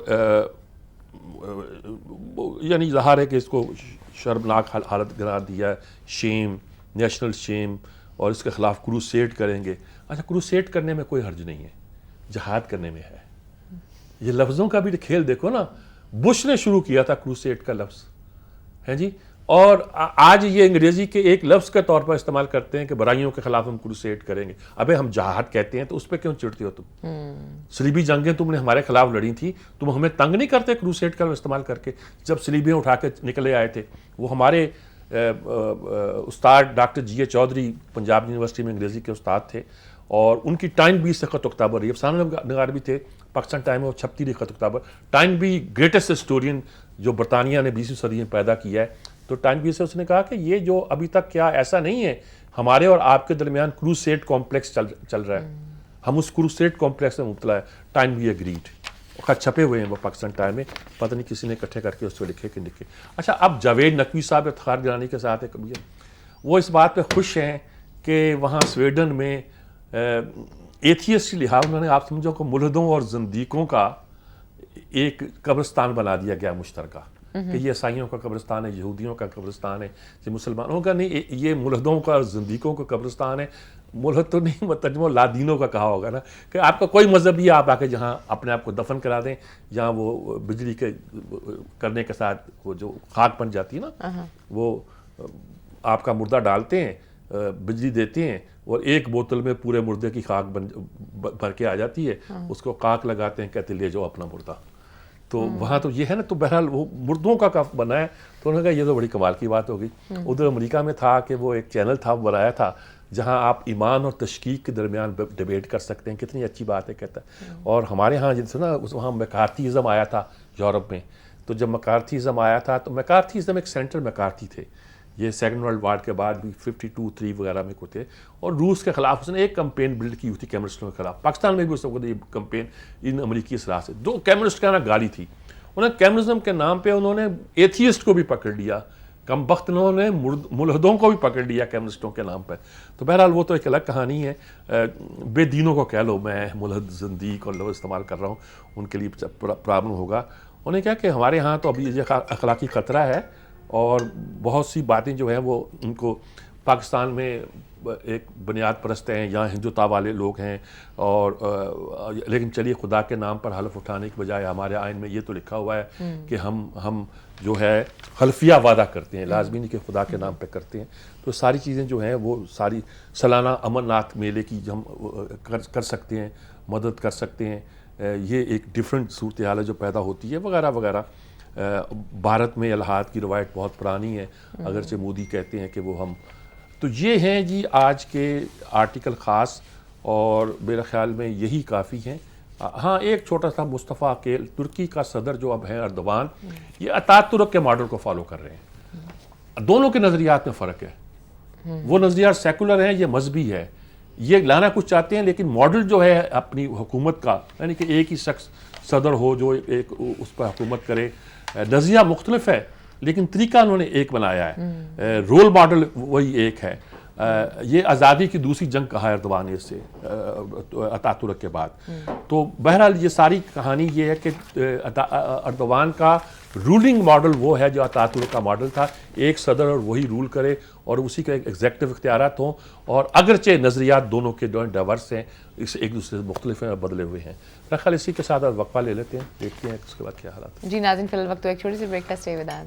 یعنی ظاہر ہے کہ اس کو شرمناک حالت قرار دیا ہے, شیم, نیشنل شیم, اور اس کے خلاف کروسیڈ کریں گے. اچھا, کروسیڈ کرنے میں کوئی حرج نہیں ہے, جہاد کرنے میں ہے. یہ لفظوں کا بھی کھیل دیکھو نا, بش نے شروع کیا تھا کروسیڈ کا لفظ, ہے جی, اور آج یہ انگریزی کے ایک لفظ کے طور پر استعمال کرتے ہیں کہ برائیوں کے خلاف ہم کروسیڈ کریں گے. ابے ہم جہاد کہتے ہیں تو اس پہ کیوں چڑھتے ہو تم؟ صلیبی جنگیں تم نے ہمارے خلاف لڑی تھی, تم ہمیں تنگ نہیں کرتے کروسیڈ کا استعمال کر کے؟ جب صلیبیاں اٹھا کے نکلے آئے تھے, وہ ہمارے استاد ڈاکٹر جی اے چودھری پنجاب یونیورسٹی میں انگریزی کے استاد تھے, اور ان کی ٹائم بھی سے خط اکتابر رہی. افسانہ نگار بھی تھے پاکستان ٹائم میں, وہ چھپتی رہی خط اکتابر. ٹائم بھی گریٹسٹ ہسٹورین جو برطانیہ نے 20ویں صدی میں پیدا کیا ہے, تو ٹائم بھی سے اس نے کہا کہ یہ جو ابھی تک کیا ایسا نہیں ہے ہمارے اور آپ کے درمیان کروسیڈ کمپلیکس چل رہا ہے, ہم اس کروسیڈ کمپلیکس میں مبتلا ہے. ٹائم بھی اگریڈ, خط چھپے ہوئے ہیں وہ پاکستان ٹائم میں, پتہ نہیں کسی نے اکٹھے کر کے اس پہ لکھے کہ لکھے. اچھا, اب جاوید نقوی صاحب افتخار گرانی کے ساتھ ہے کبھی, وہ اس بات پہ خوش ہیں کہ وہاں سویڈن میں ایتھیسٹ لحاظ انہوں نے, آپ سمجھو کہ ملحدوں اور زندیقوں کا ایک قبرستان بنا دیا گیا مشترکہ, کہ یہ عیسائیوں کا قبرستان ہے, یہودیوں کا قبرستان ہے, یہ مسلمانوں کا نہیں, یہ ملحدوں کا اور زندیقوں کا قبرستان ہے. ملحد تو نہیں, ترجمہ لادینوں کا کہا ہوگا نا, کہ آپ کا کوئی مذہب بھی آپ آ کے جہاں اپنے آپ کو دفن کرا دیں, جہاں وہ بجلی کے کرنے کے ساتھ وہ جو خاک بن جاتی ہے نا, وہ آپ کا مردہ ڈالتے ہیں, بجلی دیتے ہیں, اور ایک بوتل میں پورے مردے کی خاک بھر کے آ جاتی ہے, اس کو خاک لگاتے ہیں, کہتے لے جاؤ اپنا مردہ. تو وہاں تو یہ ہے نا, تو بہرحال وہ مردوں کا کف بنا ہے. تو انہوں نے کہا یہ تو بڑی کمال کی بات ہوگی. ادھر امریکہ میں تھا کہ وہ ایک چینل تھا بنایا تھا جہاں آپ ایمان اور تشکیک کے درمیان ڈیبیٹ کر سکتے ہیں. کتنی اچھی بات ہے, کہتا ہے. اور ہمارے ہاں جیسے نا وہاں میکارتھیزم آیا تھا یورپ میں, تو جب میکارتھیزم آیا تھا تو میکارتھیزم ایک سینٹر میکارتھی تھے, یہ سیکنڈ ورلڈ وار کے بعد بھی 52-3 وغیرہ میں کو تھے, اور روس کے خلاف اس نے ایک کمپین بلڈ کی ہوئی تھی کیمسٹوں کے خلاف. پاکستان میں بھی اس وقت یہ کمپین ان امریکی اصلاح سے, 2 کیمسٹ کا نا گالی تھی. انہوں نے کیمرزم کے نام پہ انہوں نے ایتھیسٹ کو بھی پکڑ لیا, کم بخت انہوں نے ملحدوں کو بھی پکڑ لیا کیمرسٹوں کے نام پہ. تو بہرحال وہ تو ایک الگ کہانی ہے. بے دینوں کو کہہ لو, میں ملحد زندیق اور لفظ استعمال کر رہا ہوں, ان کے لیے پرابلم ہوگا. انہوں نے کہا کہ ہمارے ہاں تو ابھی یہ اخلاقی خطرہ ہے, اور بہت سی باتیں جو ہیں وہ ان کو پاکستان میں ایک بنیاد پرست ہیں, یہاں ہندوتا والے لوگ ہیں, اور لیکن چلیے خدا کے نام پر حلف اٹھانے کی بجائے ہمارے آئین میں یہ تو لکھا ہوا ہے کہ ہم جو ہے خلفیہ وعدہ کرتے ہیں, لازمی نہیں کہ خدا کے نام پہ کرتے ہیں. تو ساری چیزیں جو ہیں وہ ساری سالانہ امر ناتھ میلے کی ہم کر سکتے ہیں, مدد کر سکتے ہیں. یہ ایک ڈیفرنٹ صورتحال ہے جو پیدا ہوتی ہے وغیرہ وغیرہ. بھارت میں الحاد کی روایت بہت پرانی ہے, اگرچہ مودی کہتے ہیں کہ وہ ہم. تو یہ ہیں جی آج کے آرٹیکل خاص, اور میرے خیال میں یہی کافی ہیں. ہاں, ایک چھوٹا سا مصطفیٰ کیل, ترکی کا صدر جو اب ہیں اردوان, یہ اتات ترک کے ماڈل کو فالو کر رہے ہیں. دونوں کے نظریات میں فرق ہے. وہ نظریات سیکولر ہیں, یہ مذہبی ہے. یہ لانا کچھ چاہتے ہیں, لیکن ماڈل جو ہے اپنی حکومت کا, یعنی کہ ایک ہی شخص صدر ہو جو ایک اس پر حکومت کرے. نظریہ مختلف ہے لیکن طریقہ انہوں نے ایک بنایا ہے, رول ماڈل وہی ایک ہے. یہ آزادی کی دوسری جنگ کہا ہے اردوان نے اس سے اتات ترک کے بعد. تو بہرحال یہ ساری کہانی یہ ہے کہ اردوان کا رولنگ ماڈل وہ ہے جو اتات ترک کا ماڈل تھا, ایک صدر اور وہی رول کرے, اور اسی کے ایگزیکٹو اختیارات ہوں, اور اگرچہ نظریات دونوں کے جو ڈائیورس ہیں, اس ایک دوسرے سے مختلف ہیں اور بدلے ہوئے ہیں. میرا خیال اسی کے ساتھ وقفہ لے لیتے ہیں, دیکھتے ہیں اس کے بعد کیا حالات. جی ناظرین, فی الوقت تو ایک چھوٹی سی بریک کا اسٹے ود اس.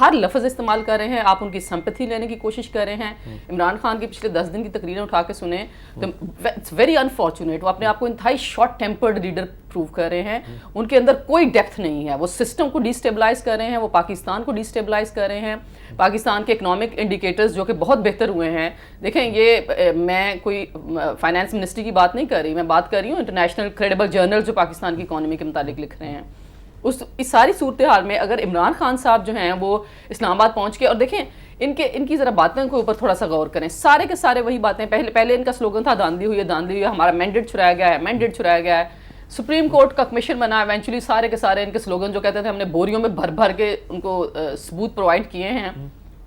ہر لفظ استعمال کر رہے ہیں, آپ ان کی سمپتھی لینے کی کوشش کر رہے ہیں. عمران خان کی پچھلے 10 دن کی تقریریں اٹھا کے سنیں تو اٹس ویری انفارچونیٹ, وہ اپنے آپ کو انتہائی شارٹ ٹیمپرڈ لیڈر پروو کر رہے ہیں. ان کے اندر کوئی ڈیپتھ نہیں ہے, وہ سسٹم کو ڈیسٹیبلائز کر رہے ہیں, وہ پاکستان کو ڈیسٹیبلائز کر رہے ہیں. پاکستان کے اکنامک انڈیکیٹرز جو کہ بہت بہتر ہوئے ہیں, دیکھیں یہ میں کوئی فائنانس منسٹری کی بات نہیں کر رہی, میں بات کر رہی ہوں انٹرنیشنل کریڈیبل جرنل جو پاکستان کی اکانومی کے متعلق لکھ رہے ہیں. اس ساری صورتحال میں اگر عمران خان صاحب جو ہیں وہ اسلام آباد پہنچ کے, اور دیکھیں ان کی ذرا باتوں کے اوپر تھوڑا سا غور کریں, سارے کے سارے وہی باتیں, پہلے ان کا سلوگن تھا داندھی ہوئی ہے, ہمارا مینڈیٹ چھڑایا گیا ہے. سپریم کورٹ کا کمیشن بنا, ایونچولی سارے کے سارے ان کے سلوگن جو کہتے تھے ہم نے بوریوں میں بھر کے ان کو ثبوت پرووائڈ کیے ہیں,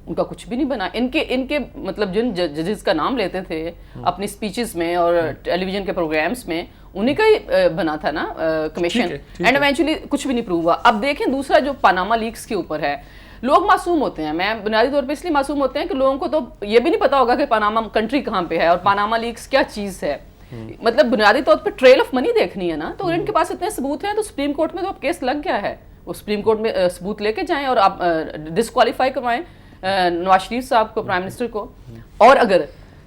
ان کا کچھ بھی نہیں بنا. ان کے مطلب جن ججز کا نام لیتے تھے اپنی سپیچز میں اور ٹیلی ویژن کے پروگرامز میں, انہیں کا ہی بنا تھا نا کمیشن, اینڈ ایونچولی کچھ بھی نہیں پروو ہوا. اب دیکھیں دوسرا جو پاناما لیکس کے اوپر ہے, لوگ معصوم ہوتے ہیں, میں بنیادی طور پہ اس لیے معصوم ہوتے ہیں کہ لوگوں کو تو یہ بھی نہیں پتا ہوگا کہ پاناما کنٹری کہاں پہ ہے اور پاناما لیکس کیا چیز ہے. مطلب بنیادی طور پہ ٹریل آف منی دیکھنی ہے نا, تو ان کے پاس اتنے ثبوت ہیں تو سپریم کورٹ میں تو اب کیس لگ گیا ہے, وہ سپریم کورٹ میں ثبوت لے کے جائیں اور آپ ڈسکوالیفائی کروائیں نواز شریف صاحب کو, پرائم منسٹر کو. اور اگر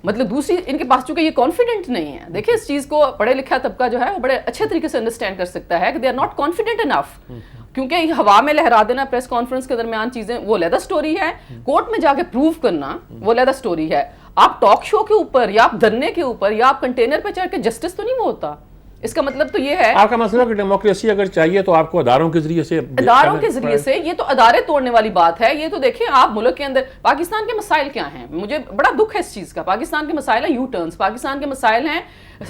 مطلب دوسری ان کے پاس چونکہ یہ کانفیڈنٹ نہیں ہے, دیکھیں اس چیز کو پڑھے لکھا طبقہ جو ہے وہ بڑے اچھے طریقے سے انڈرسٹینڈ کر سکتا ہے کہ they are not confident enough, کیونکہ ہوا میں لہرا دینا پریس کانفرنس کے درمیان چیزیں وہ علیحدہ سٹوری ہے, کورٹ میں جا کے پروو کرنا وہ علیحدہ سٹوری ہے. آپ ٹاک شو کے اوپر یا آپ دھرنے کے اوپر یا آپ کنٹینر پہ چڑھ کے جسٹس تو نہیں وہ ہوتا. اس کا مطلب تو یہ ہے آپ کا مسئلہ کہ ڈیموکریسی اگر چاہیے تو آپ کو اداروں کے ذریعے سے یہ تو ادارے توڑنے والی بات ہے. یہ تو دیکھیں آپ ملک کے اندر پاکستان کے مسائل کیا ہیں, مجھے بڑا دکھ ہے اس چیز کا. پاکستان کے مسائل ہیں یو ٹرنز, پاکستان کے مسائل ہیں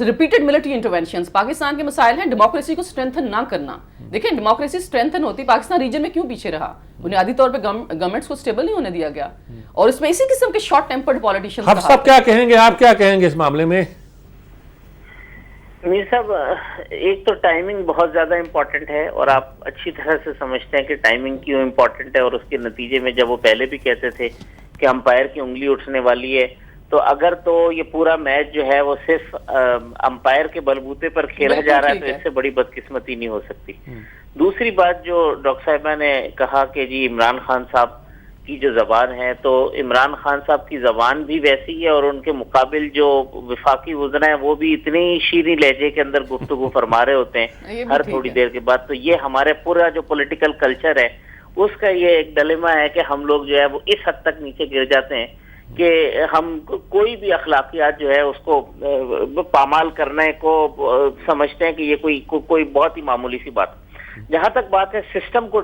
ریپیٹڈ ملٹری انٹرونشنز, پاکستان کے مسائل ہیں ڈیموکریسی کو اسٹرینتھن نہ کرنا. دیکھیں ڈیموکریسی اسٹرینتھن ہوتی, پاکستان ریجن میں کیوں پیچھے رہا, بنیادی طور پہ گورنمنٹس کو اسٹیبل نہیں ہونے دیا گیا, اور اس میں اسی قسم کے شارٹ ٹیمپرڈ پالیٹیشنز. آپ سب کیا کہیں گے, آپ کیا کہیں گے اس معاملے میں؟ میر صاحب, ایک تو ٹائمنگ بہت زیادہ امپورٹنٹ ہے, اور آپ اچھی طرح سے سمجھتے ہیں کہ ٹائمنگ کیوں امپورٹنٹ ہے, اور اس کے نتیجے میں جب وہ پہلے بھی کہتے تھے کہ امپائر کی انگلی اٹھنے والی ہے, تو اگر تو یہ پورا میچ جو ہے وہ صرف امپائر کے بلبوتے پر کھیلا جا رہا ہے تو اس سے بڑی بدقسمتی نہیں ہو سکتی. دوسری بات جو ڈاکٹر صاحبہ نے کہا کہ جی عمران خان صاحب کی جو زبان ہے, تو عمران خان صاحب کی زبان بھی ویسی ہے, اور ان کے مقابل جو وفاقی وزراء ہیں وہ بھی اتنی شیریں لہجے کے اندر گفتگو فرما رہے ہوتے ہیں ہر تھوڑی دیر کے بعد. تو یہ ہمارے پورا جو پولیٹیکل کلچر ہے اس کا یہ ایک ڈلیما ہے کہ ہم لوگ جو ہے وہ اس حد تک نیچے گر جاتے ہیں کہ ہم کوئی بھی اخلاقیات جو ہے اس کو پامال کرنے کو سمجھتے ہیں کہ یہ کوئی بہت ہی معمولی سی بات. جہاں تک بات ہے سسٹم کو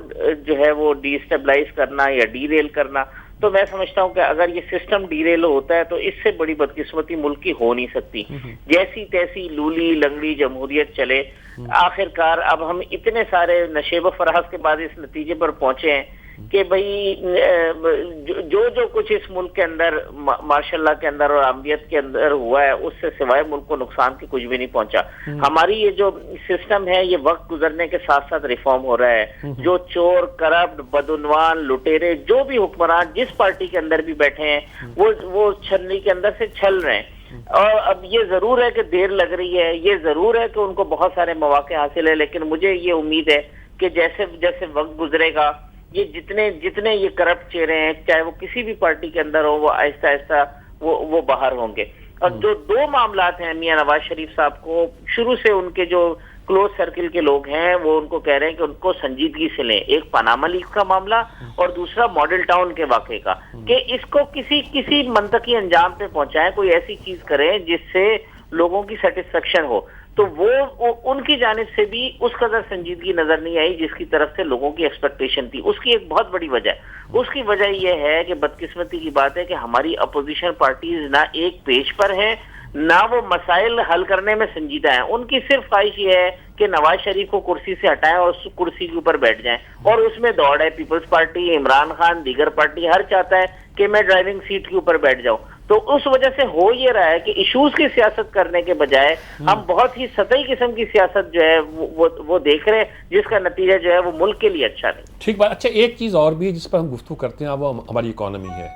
جو ہے وہ ڈی اسٹیبلائز کرنا یا ڈی ریل کرنا, تو میں سمجھتا ہوں کہ اگر یہ سسٹم ڈی ریل ہوتا ہے تو اس سے بڑی بدقسمتی ملک کی ہو نہیں سکتی. جیسی تیسی لولی لنگڑی جمہوریت چلے, آخرکار اب ہم اتنے سارے نشیب و فراز کے بعد اس نتیجے پر پہنچے ہیں کہ بھئی جو کچھ اس ملک کے اندر ماشاء اللہ کے اندر اور عامیت کے اندر ہوا ہے, اس سے سوائے ملک کو نقصان کی کچھ بھی نہیں پہنچا. ہماری یہ جو سسٹم ہے یہ وقت گزرنے کے ساتھ ساتھ ریفارم ہو رہا ہے. جو چور کرپٹ بدعنوان لٹیرے جو بھی حکمران جس پارٹی کے اندر بھی بیٹھے ہیں وہ چھلنی کے اندر سے چھل رہے ہیں. اور اب یہ ضرور ہے کہ دیر لگ رہی ہے, یہ ضرور ہے کہ ان کو بہت سارے مواقع حاصل ہے, لیکن مجھے یہ امید ہے کہ جیسے جیسے وقت گزرے گا یہ جتنے یہ کرپٹ چہرے ہیں چاہے وہ کسی بھی پارٹی کے اندر ہو, وہ آہستہ آہستہ وہ باہر ہوں گے. اور جو دو معاملات ہیں میاں نواز شریف صاحب کو شروع سے ان کے جو کلوز سرکل کے لوگ ہیں وہ ان کو کہہ رہے ہیں کہ ان کو سنجیدگی سے لیں, ایک پاناما لیکس کا معاملہ اور دوسرا ماڈل ٹاؤن کے واقعے کا, کہ اس کو کسی منطقی انجام پہ پہنچائیں, کوئی ایسی چیز کریں جس سے لوگوں کی سیٹسفیکشن ہو. تو وہ ان کی جانب سے بھی اس قدر سنجیدگی نظر نہیں آئی جس کی طرف سے لوگوں کی ایکسپیکٹیشن تھی. اس کی ایک بہت بڑی وجہ ہے, اس کی وجہ یہ ہے کہ بدقسمتی کی بات ہے کہ ہماری اپوزیشن پارٹیز نہ ایک پیج پر ہیں نہ وہ مسائل حل کرنے میں سنجیدہ ہیں. ان کی صرف خواہش یہ ہے کہ نواز شریف کو کرسی سے ہٹائیں اور اس کرسی کے اوپر بیٹھ جائیں, اور اس میں دوڑ ہے. پیپلز پارٹی, عمران خان, دیگر پارٹی, ہر چاہتا ہے کہ میں ڈرائیونگ سیٹ کے اوپر بیٹھ جاؤں. تو اس وجہ سے ہو یہ رہا ہے کہ ایشوز کی سیاست کرنے کے بجائے ہم بہت ہی سطحی قسم کی سیاست جو ہے وہ دیکھ رہے ہیں, جس کا نتیجہ جو ہے وہ ملک کے لیے اچھا نہیں. ٹھیک بات. اچھا ایک چیز اور بھی ہے جس پر ہم گفتگو کرتے ہیں, وہ ہماری اکانومی ہے.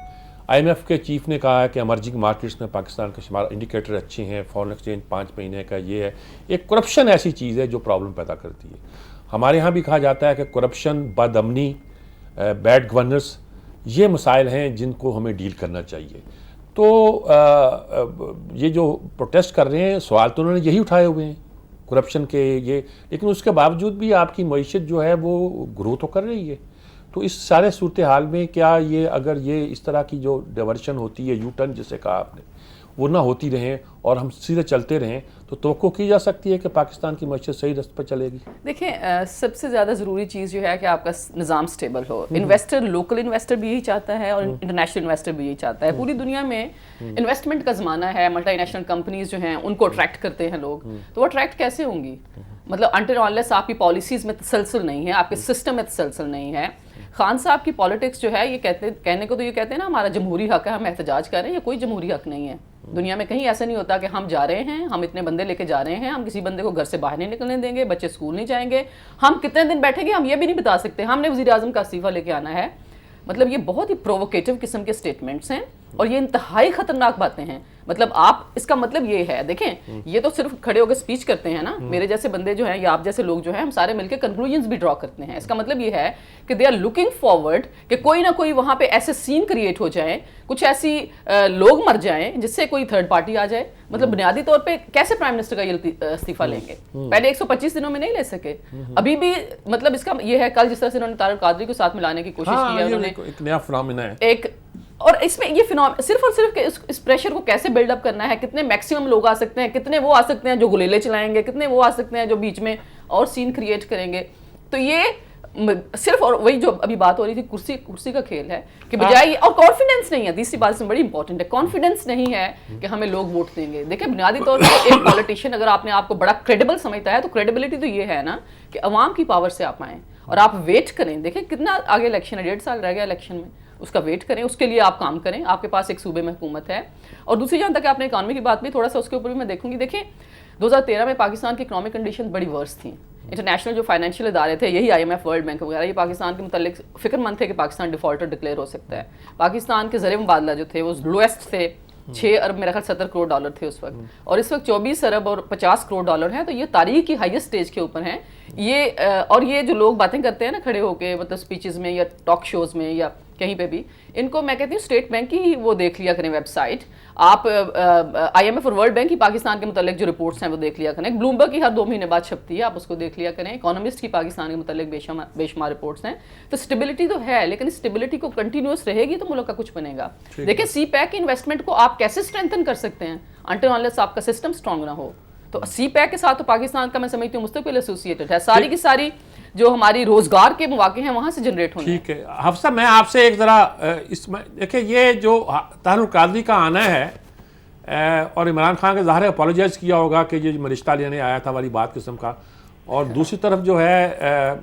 آئی ایم ایف کے چیف نے کہا ہے کہ امرجنگ مارکیٹس میں پاکستان کے شمار انڈیکیٹر اچھے ہیں, فارن ایکسچینج 5 مہینے کا یہ ہے. ایک کرپشن ایسی چیز ہے جو پرابلم پیدا کرتی ہے. ہمارے ہاں بھی کہا جاتا ہے کہ کرپشن, بد امنی, بیڈ گورننس یہ مسائل ہیں جن کو ہمیں ڈیل کرنا چاہیے. تو یہ جو پروٹیسٹ کر رہے ہیں سوال تو انہوں نے یہی اٹھائے ہوئے ہیں کرپشن کے یہ, لیکن اس کے باوجود بھی آپ کی معیشت جو ہے وہ گرو تو کر رہی ہے. تو اس سارے صورتحال میں کیا یہ اگر یہ اس طرح کی جو ڈیورشن ہوتی ہے, یو ٹرن جسے کہا آپ نے, وہ نہ ہوتی رہیں اور ہم سیدھے چلتے رہیں تو توقع کی جا سکتی ہے کہ پاکستان کی معیشت صحیح رستے پر چلے گی؟ دیکھیں سب سے زیادہ ضروری چیز جو ہے کہ آپ کا نظام سٹیبل ہو. انویسٹر, لوکل انویسٹر بھی یہی چاہتا ہے اور انٹرنیشنل انویسٹر بھی یہی چاہتا ہے. پوری دنیا میں انویسٹمنٹ کا زمانہ ہے, ملٹی نیشنل کمپنیز جو ہیں ان کو اٹریکٹ کرتے ہیں لوگ, تو وہ اٹریکٹ کیسے ہوں گی؟ مطلب انٹل انلیس آپ کی پالیسیز میں تسلسل نہیں ہے, آپ کے سسٹم میں تسلسل نہیں ہے. خان صاحب کی پالیٹکس جو ہے یہ کہنے کو تو یہ کہتے ہیں نا ہمارا جمہوری حق ہے, ہم احتجاج کر رہے ہیں, یہ کوئی جمہوری حق نہیں ہے. دنیا میں کہیں ایسا نہیں ہوتا کہ ہم جا رہے ہیں, ہم اتنے بندے لے کے جا رہے ہیں, ہم کسی بندے کو گھر سے باہر نہیں نکلنے دیں گے, بچے اسکول نہیں جائیں گے, ہم کتنے دن بیٹھیں گے ہم یہ بھی نہیں بتا سکتے, ہم نے وزیر اعظم کا استعفیٰ لے کے آنا ہے. مطلب یہ بہت ہی پرووکیٹو قسم کے سٹیٹمنٹس ہیں اور یہ انتہائی خطرناک باتیں ہیں. مطلب آپ اس کا مطلب یہ ہے, دیکھیں یہ تو صرف کھڑے ہو کے سپیچ کرتے ہیں نا, میرے جیسے بندے جو ہیں یا آپ جیسے لوگ جو ہیں ہم سارے مل کے کنکلوژنز بھی ڈرا کرتے ہیں. اس کا مطلب یہ ہے کہ دے آر لوکنگ فارورڈ کہ کوئی نہ کوئی وہاں پہ ایسے سین کریٹ ہو جائیں, کچھ ایسی لوگ مر جائیں جس سے کوئی تھرڈ پارٹی آ جائے. مطلب بنیادی طور پہ کیسے پرائم منسٹر کا یہ استعفیٰ لیں گے؟ پہلے 125 دنوں میں نہیں لے سکے, ابھی بھی مطلب اس کا یہ ہے, کل جس طرح سے انہوں نے طارق قادری کو ساتھ ملانے کی کوشش کی ہے, انہوں نے ایک نیا فنامنا ہے ایک, اور اس میں یہ صرف اور صرف کہ اس پریشر کو کیسے بلڈ اپ کرنا ہے, کتنے میکسیمم لوگ آ سکتے ہیں, کتنے وہ آ سکتے ہیں جو گلیلے چلائیں گے, کتنے وہ آ سکتے ہیں جو بیچ میں اور سین کریٹ کریں گے. تو یہ صرف, اور وہی جو ابھی بات ہو رہی تھی کرسی کا کھیل ہے کہ بجائے, اور کانفیڈنس نہیں ہے, تیسری بات اس میں بڑی امپورٹنٹ ہے, کانفیڈنس نہیں ہے کہ ہمیں لوگ ووٹ دیں گے. دیکھیں بنیادی طور پر ایک پولیٹیشین اگر آپ نے آپ کو بڑا کریڈیبل سمجھتا ہے تو کریڈیبلٹی تو یہ ہے نا کہ عوام کی پاور سے آپ آئیں اور آپ ویٹ کریں. دیکھیں کتنا آگے الیکشن ہے, 1.5 سال رہ گیا الیکشن میں, اس کا ویٹ کریں, اس کے لیے آپ کام کریں, آپ کے پاس ایک صوبے میں حکومت ہے. اور دوسری جہاں تک آپ نے اکانومی کی بات بھی, تھوڑا سا اس کے اوپر بھی میں دیکھوں گی. دیکھیں 2013 میں پاکستان کی اکنامک کنڈیشن بڑی ورس تھیں. انٹرنیشنل جو فائنینشیل ادارے تھے, یہی IMF, ورلڈ بینک وغیرہ, یہ پاکستان کے متعلق فکر مند تھے کہ پاکستان ڈیفالٹر ڈکلیئر ہو سکتا ہے. پاکستان کے زر مبادلہ جو تھے وہ لویسٹ تھے, 6 ارب میرا خیال 70 کروڑ ڈالر تھے اس وقت, اور اس وقت 24 ارب اور 50 کروڑ ڈالر ہیں. تو یہ تاریخ کی ہائیسٹ سٹیج کے اوپر ہیں یہ. اور یہ جو لوگ باتیں کرتے ہیں نا کھڑے ہو کے, مطلب سپیچز میں یا ٹاک شوز میں یا کہیں پہ بھی, ان کو میں کہتی ہوں اسٹیٹ بینک کی وہ دیکھ لیا کریں ویب سائٹ, آپ IMF اور ورلڈ بینک کی پاکستان کے متعلق جو رپورٹس ہیں وہ دیکھ لیا کریں, بلومبرگ کی ہر 2 مہینے بعد چھپتی ہے, آپ اس کو دیکھ لیا کریں, اکانومسٹ کی پاکستان کے متعلق بے شمار رپورٹس ہیں. تو اسٹیبلٹی تو ہے, لیکن اسٹیبلٹی کو کنٹینیوس رہے گی تو ملک کا کچھ بنے گا. دیکھیں سی پیک کی انویسٹمنٹ کو آپ کیسے اسٹرینتھن کر سکتے ہیں انٹل انلیس آپ کا سسٹم اسٹرانگ نہ ہو. تو سی پیک کے ساتھ تو پاکستان کا میں سمجھتی ہوں مستقبل ایسوسیٹڈ ہے, ساری کی ساری جو ہماری روزگار کے مواقع ہیں وہاں سے جنریٹ ہونے. ٹھیک ہے حفصہ, میں آپ سے ایک ذرا اس میں دیکھیں یہ جو طارق قادری کا آنا ہے اور عمران خان کے ظاہر اپولوجائز کیا ہوگا کہ یہ رشتہ لینے آیا تھا والی بات قسم کا, اور دوسری طرف جو ہے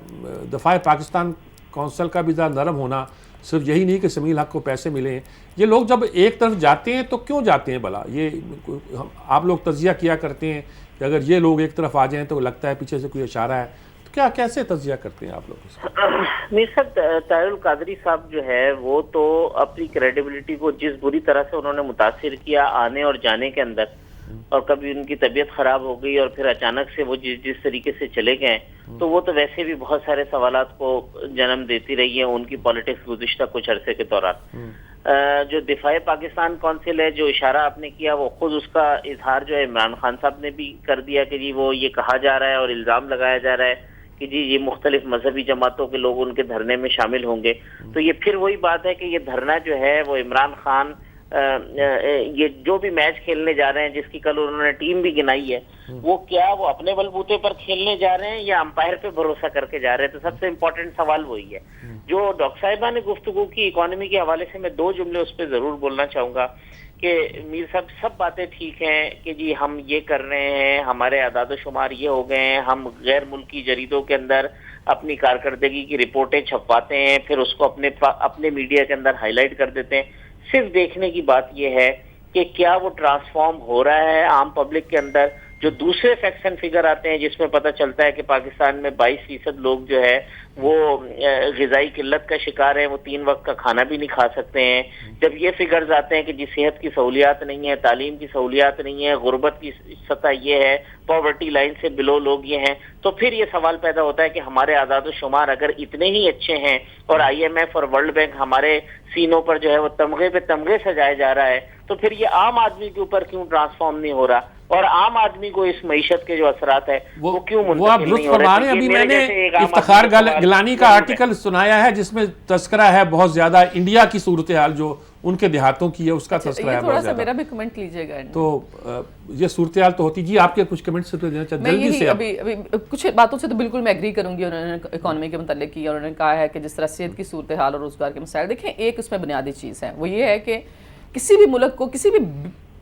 دفاع پاکستان کونسل کا بھی ذرا نرم ہونا, صرف یہی نہیں کہ سمیل حق کو پیسے ملیں. یہ لوگ جب ایک طرف جاتے ہیں تو کیوں جاتے ہیں بھلا؟ یہ آپ لوگ تجزیہ کیا کرتے ہیں کہ اگر یہ لوگ ایک طرف آ جائیں تو لگتا ہے پیچھے سے کوئی اشارہ ہے, تو کیا کیسے تجزیہ کرتے ہیں آپ لوگ؟ میر صاحب, طاہر القادری صاحب جو ہے وہ تو اپنی کریڈیبلٹی کو جس بری طرح سے انہوں نے متاثر کیا آنے اور جانے کے اندر, اور کبھی ان کی طبیعت خراب ہو گئی اور پھر اچانک سے وہ جس طریقے سے چلے گئے, تو وہ تو ویسے بھی بہت سارے سوالات کو جنم دیتی رہی ہے ان کی پالیٹکس گزشتہ کچھ عرصے کے دوران. جو دفاع پاکستان کونسل ہے, جو اشارہ آپ نے کیا, وہ خود اس کا اظہار جو ہے عمران خان صاحب نے بھی کر دیا کہ جی وہ یہ کہا جا رہا ہے اور الزام لگایا جا رہا ہے کہ جی یہ مختلف مذہبی جماعتوں کے لوگ ان کے دھرنے میں شامل ہوں گے. تو یہ پھر وہی بات ہے کہ یہ دھرنا جو ہے وہ عمران خان یہ جو بھی میچ کھیلنے جا رہے ہیں, جس کی کل انہوں نے ٹیم بھی گنائی ہے, وہ کیا وہ اپنے بلبوتے پر کھیلنے جا رہے ہیں یا امپائر پہ بھروسہ کر کے جا رہے ہیں؟ تو سب سے امپورٹنٹ سوال وہی ہے. جو ڈاکٹر صاحبہ نے گفتگو کی اکانومی کے حوالے سے, میں 2 جملے اس پہ ضرور بولنا چاہوں گا کہ میر صاحب سب باتیں ٹھیک ہیں کہ جی ہم یہ کر رہے ہیں, ہمارے اعداد و شمار یہ ہو گئے ہیں, ہم غیر ملکی جریدوں کے اندر اپنی کارکردگی کی رپورٹیں چھپواتے ہیں, پھر اس کو اپنے میڈیا کے اندر ہائی لائٹ کر دیتے ہیں. صرف دیکھنے کی بات یہ ہے کہ کیا وہ ٹرانسفارم ہو رہا ہے عام پبلک کے اندر, جو دوسرے فیکٹس اینڈ فگر آتے ہیں جس میں پتہ چلتا ہے کہ پاکستان میں 22% لوگ جو ہے وہ غذائی قلت کا شکار ہیں، وہ 3 وقت کا کھانا بھی نہیں کھا سکتے ہیں. جب یہ فگرز آتے ہیں کہ جی صحت کی سہولیات نہیں ہے، تعلیم کی سہولیات نہیں ہے، غربت کی سطح یہ ہے، پاورٹی لائن سے بلو لوگ یہ ہیں، تو پھر یہ سوال پیدا ہوتا ہے کہ ہمارے اعداد و شمار اگر اتنے ہی اچھے ہیں اور IMF اور ورلڈ بینک ہمارے سینوں پر جو ہے وہ تمغے پہ تمغے سجائے جا رہا ہے، تو پھر یہ عام آدمی کے اوپر کیوں ٹرانسفارم نہیں ہو رہا اور عام آدمی کو اس معیشت کے جو اثرات ہے وہ کیوں منتقل نہیں ہو رہے؟ ابھی میں نے افتخار گیلانی کا آرٹیکل سنایا ہے جس میں تذکرہ ہے بہت زیادہ انڈیا کی صورتحال جو ان کے دیہاتوں کی ہے اس کا تذکرہ ہے تھوڑا سا میرا بھی کمنٹ لیجئے گا. تو یہ صورتحال تو ہوتی. جی آپ کے کچھ کمنٹ سے دینا چاہتے ہیں جلدی سے. ابھی کچھ باتوں سے تو بالکل میں ایگری کروں گی. انہوں نے اکانومی کے متعلق کی اور انہوں نے کہا ہے کہ جس طرح صحت کی صورتحال اور روزگار کے مسائل، دیکھیں ایک اس میں بنیادی چیز ہے، وہ یہ ہے کہ کسی بھی ملک کو، کسی بھی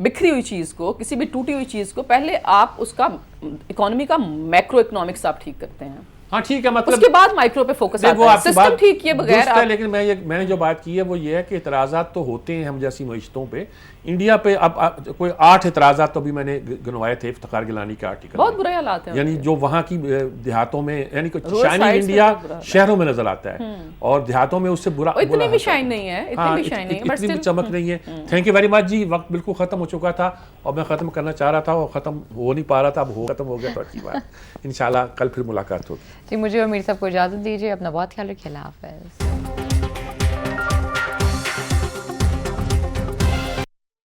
بکھری ہوئی چیز کو، کسی بھی ٹوٹی ہوئی چیز کو پہلے آپ اس کا اکانومی کا میکرو اکنامکس آپ ٹھیک کرتے ہیں. ہاں ٹھیک ہے، مطلب اس کے بعد مائکرو پہ فوکس آتا ہے. سسٹم ٹھیک کیے بغیر لیکن میں نے جو بات کی ہے وہ یہ ہے کہ اعتراضات تو ہوتے ہیں ہم جیسی معیشتوں پہ. انڈیا پہ اب کوئی 8 اعتراضات تو بھی میں نے گنوائے تھے افتخار گیلانی کے آرٹیکل. بہت برے حالات ہیں، یعنی جو وہاں کی دیہاتوں میں، یعنی شائننگ انڈیا شہروں میں نظر آتا ہے اور دیہاتوں میں اس سے برا، اتنی بھی شائن نہیں ہے، اتنی بھی چمک نہیں ہے. تھینک یو ویری مچ جی. وقت بالکل ختم ہو چکا تھا اور میں ختم کرنا چاہ رہا تھا اور ختم ہو نہیں پا رہا تھا، اب ختم ہو گیا تو اچھی بات. انشاءاللہ کل پھر ملاقات ہوگی. جی مجھے اور میر صاحب کو اجازت دیجیے. اپنا بہت خیال رکھیے. اللہ حافظ.